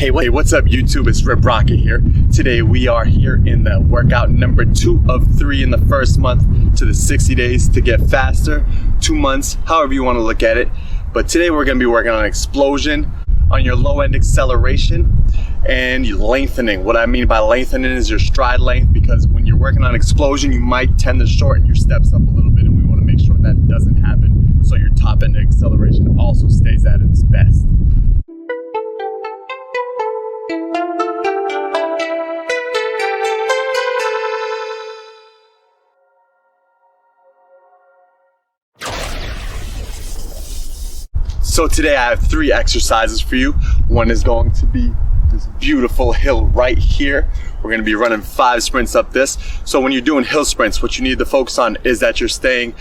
Hey, what's up YouTube? It's Rip Rocket here. Today we are here in the workout number 2 of 3 in the first month to the 60 days to get faster, 2 months, however you want to look at it. But today we're going to be working on explosion, on your low end acceleration, and lengthening. What I mean by lengthening is your stride length, because when you're working on explosion, you might tend to shorten your steps up a little bit, and we want to make sure that doesn't happen, so your top end acceleration also stays at its best. So today I have 3 exercises for you. One is going to be this beautiful hill right here. We're going to be running 5 sprints up this. So when you're doing hill sprints, what you need to focus on is that you're staying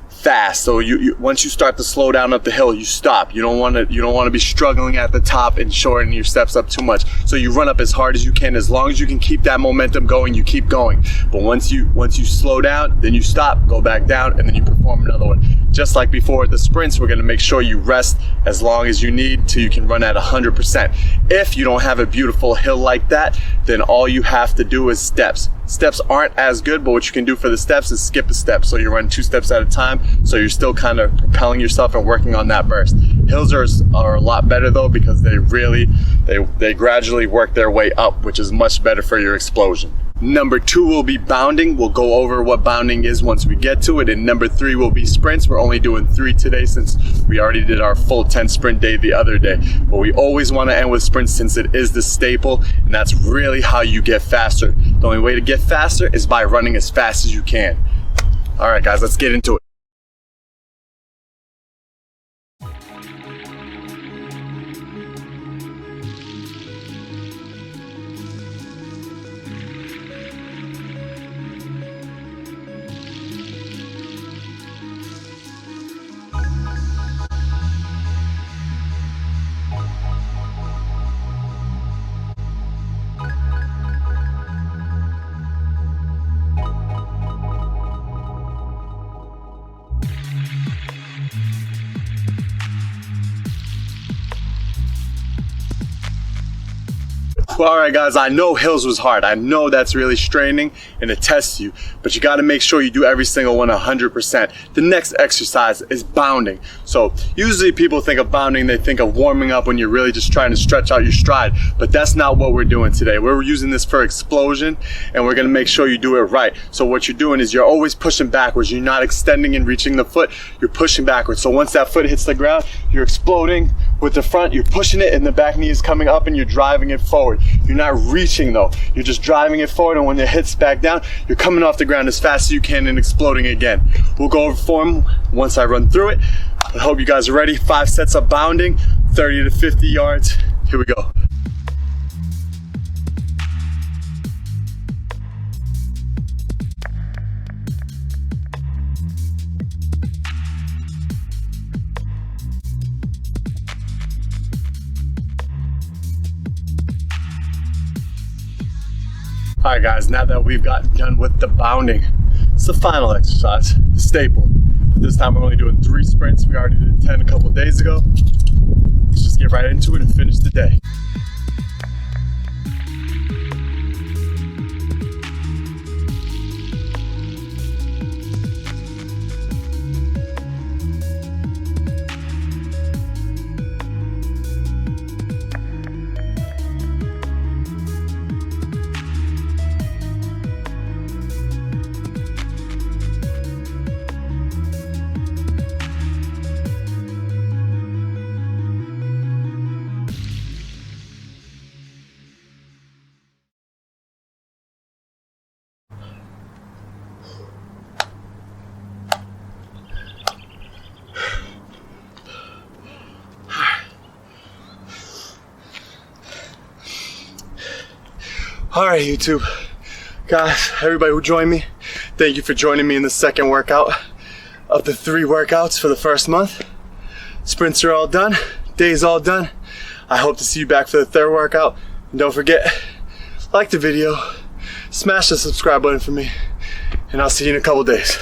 fast. So once you start to slow down up the hill, you stop. You don't want to be struggling at the top and shortening your steps up too much. So you run up as hard as you can. As long as you can keep that momentum going, you keep going. But once you slow down, then you stop, go back down, and then you perform another one. Just like before the sprints, we're going to make sure you rest as long as you need till you can run at 100%. If you don't have a beautiful hill like that, then all you have to do is steps. Steps aren't as good, but what you can do for the steps is skip a step. So you run 2 steps at a time, so you're still kind of propelling yourself and working on that burst. Hills are a lot better though, because they gradually work their way up, which is much better for your explosion. Number 2 will be bounding. We'll go over what bounding is once we get to it. And number 3 will be sprints. We're only doing 3 today since we already did our full 10 sprint day the other day. But we always want to end with sprints since it is the staple, and that's really how you get faster. The only way to get faster is by running as fast as you can. All right, guys, let's get into it. Well, all right, guys, I know hills was hard. I know that's really straining and it tests you, but you got to make sure you do every single one 100%. The next exercise is bounding. So usually people think of bounding, they think of warming up when you're really just trying to stretch out your stride, but that's not what we're doing today. We're using this for explosion, and we're going to make sure you do it right. So what you're doing is you're always pushing backwards. You're not extending and reaching the foot, you're pushing backwards. So once that foot hits the ground, you're exploding with the front, you're pushing it, and the back knee is coming up and you're driving it forward. You're not reaching though, you're just driving it forward, and when it hits back down, you're coming off the ground as fast as you can and exploding again. We'll go over form once I run through it. I hope you guys are ready. 5 sets of bounding, 30 to 50 yards. Here we go. All right, guys, now that we've gotten done with the bounding, it's the final exercise, the staple. This time we're only doing 3 sprints. We already did 10 a couple of days ago. Let's just get right into it and finish the day. All right, YouTube. Guys, everybody who joined me, thank you for joining me in the second workout of the 3 workouts for the first month. Sprints are all done, day's all done. I hope to see you back for the 3rd workout. And don't forget, like the video, smash the subscribe button for me, and I'll see you in a couple days.